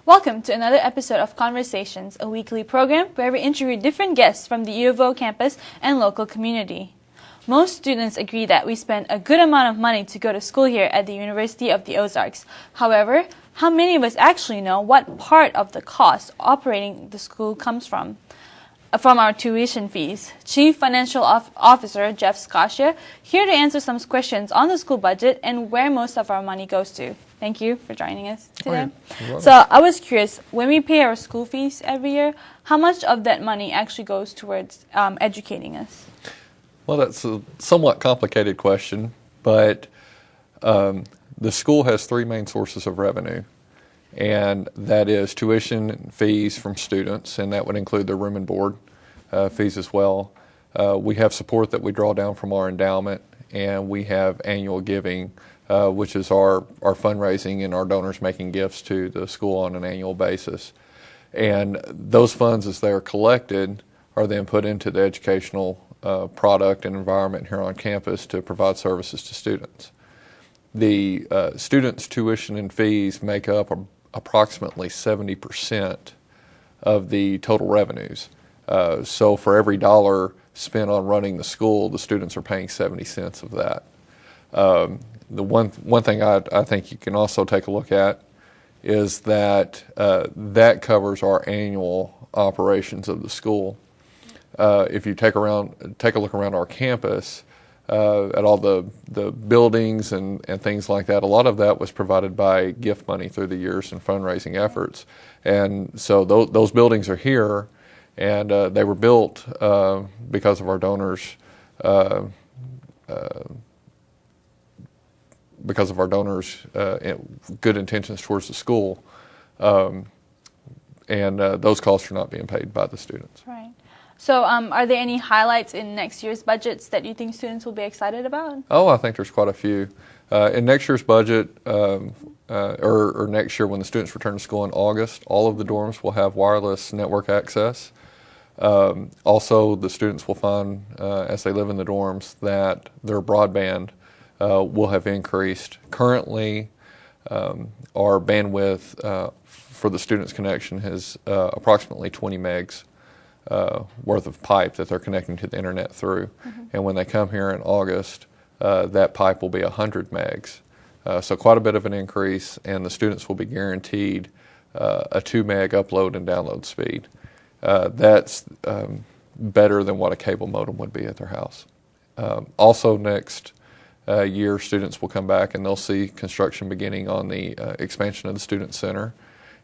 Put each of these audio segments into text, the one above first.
Welcome to another episode of Conversations, a weekly program where we interview different guests from the U of O campus and local community. Most students agree that we spend a good amount of money to go to school here at the University of the Ozarks. However, how many of us actually know what part of the cost operating the school comes from our tuition fees? Chief Financial Officer Jeff Scaccia here to answer some questions on the school budget and where most of our money goes to. Thank you for joining us today. So I was curious, when we pay our school fees every year, how much of that money actually goes towards educating us? Well, that's a somewhat complicated question, but the school has three main sources of revenue, and that is tuition fees from students, and that would include their room and board fees as well. We have support that we draw down from our endowment, and we have annual giving, which is our fundraising and our donors making gifts to the school on an annual basis. And those funds, as they are collected, are then put into the educational product and environment here on campus to provide services to students. The students' tuition and fees make up approximately 70% of the total revenues. So for every dollar spent on running the school, the students are paying 70 cents of that. The one thing I think you can also take a look at is that that covers our annual operations of the school. If you take a look around our campus at all the buildings and things like that, a lot of that was provided by gift money through the years and fundraising efforts. And so those buildings are here, and they were built because of our donors' good intentions towards the school, and those costs are not being paid by the students. Right. So are there any highlights in next year's budgets that you think students will be excited about? Oh, I think there's quite a few. In next year's budget, or next year when the students return to school in August, all of the dorms will have wireless network access. Also, the students will find, as they live in the dorms, that their broadband will have increased. Currently, our bandwidth for the students' connection is approximately 20 megs worth of pipe that they're connecting to the internet through. Mm-hmm. And when they come here in August, that pipe will be 100 megs. So quite a bit of an increase, and the students will be guaranteed a 2 meg upload and download speed. That's better than what a cable modem would be at their house. Also next year, students will come back and they'll see construction beginning on the expansion of the Student Center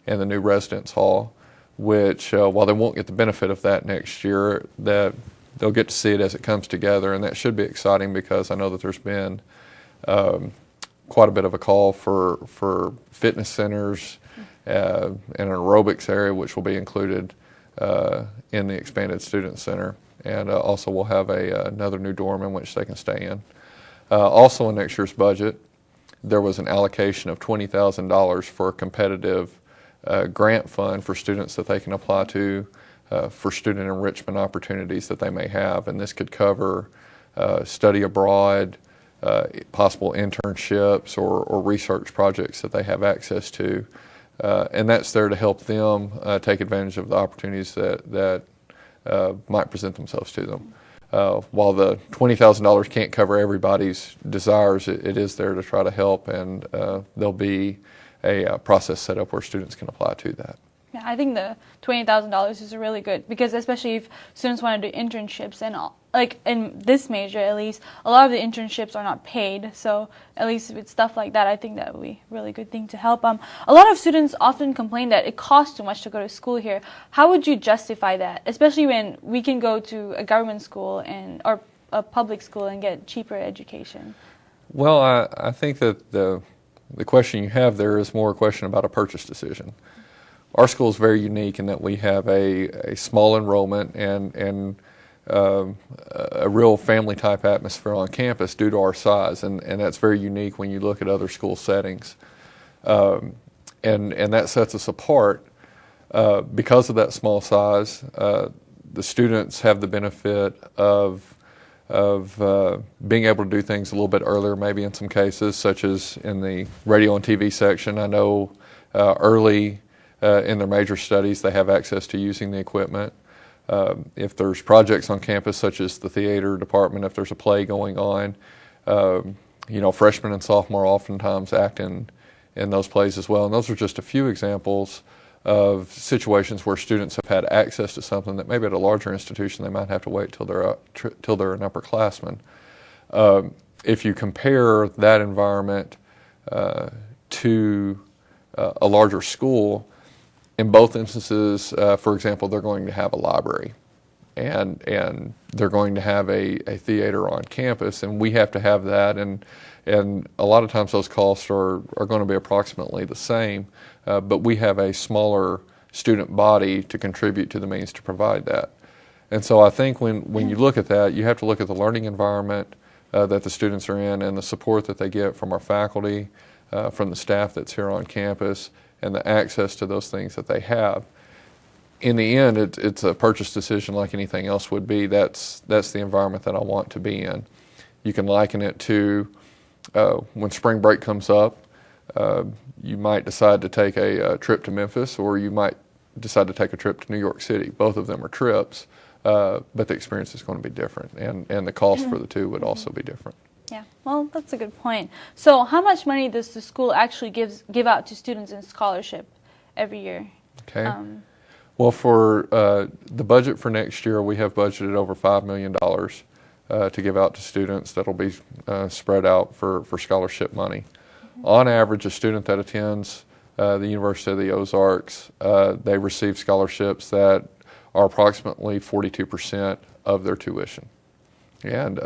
and the new residence hall, which while they won't get the benefit of that next year, that they'll get to see it as it comes together, and that should be exciting because I know that there's been quite a bit of a call for fitness centers and an aerobics area, which will be included in the expanded Student Center, and also we'll have another new dorm in which they can stay in. Also in next year's budget, there was an allocation of $20,000 for a competitive grant fund for students that they can apply to for student enrichment opportunities that they may have, and this could cover study abroad, possible internships or research projects that they have access to, and that's there to help them take advantage of the opportunities that might present themselves to them. While the $20,000 can't cover everybody's desires, it is there to try to help, and there'll be a process set up where students can apply to that. Yeah, I think the $20,000 is really good, because especially if students want to do internships, and like in this major at least, a lot of the internships are not paid, so at least with stuff like that, I think that would be a really good thing to help. A lot of students often complain that it costs too much to go to school here. How would you justify that, especially when we can go to a government school or a public school and get cheaper education? Well, I think that the question you have there is more a question about a purchase decision. Our school is very unique in that we have a small enrollment and a real family type atmosphere on campus due to our size, and that's very unique when you look at other school settings. And that sets us apart because of that small size. The students have the benefit of being able to do things a little bit earlier, maybe in some cases, such as in the radio and TV section. I know early in their major studies, they have access to using the equipment. If there's projects on campus, such as the theater department, if there's a play going on, freshmen and sophomore oftentimes act in those plays as well. And those are just a few examples of situations where students have had access to something that maybe at a larger institution they might have to wait till they're an upperclassman. If you compare that environment to a larger school, in both instances, for example, they're going to have a library, and they're going to have a theater on campus, and we have to have that, and a lot of times those costs are going to be approximately the same, but we have a smaller student body to contribute to the means to provide that. And so I think when you look at that, you have to look at the learning environment that the students are in and the support that they get from our faculty, from the staff that's here on campus, and the access to those things that they have. In the end, it's a purchase decision like anything else would be. That's the environment that I want to be in. You can liken it to when spring break comes up, you might decide to take a trip to Memphis, or you might decide to take a trip to New York City. Both of them are trips, but the experience is going to be different, and the cost for the two would also be different. Yeah, well, that's a good point. So how much money does the school actually give out to students in scholarship every year? Okay. Well, for the budget for next year, we have budgeted over $5 million to give out to students. That'll be spread out for scholarship money. On average, a student that attends the University of the Ozarks, they receive scholarships that are approximately 42% of their tuition. And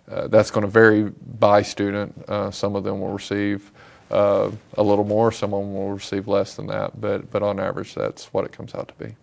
that's going to vary by student. Some of them will receive a little more, some of them will receive less than that, but on average, that's what it comes out to be.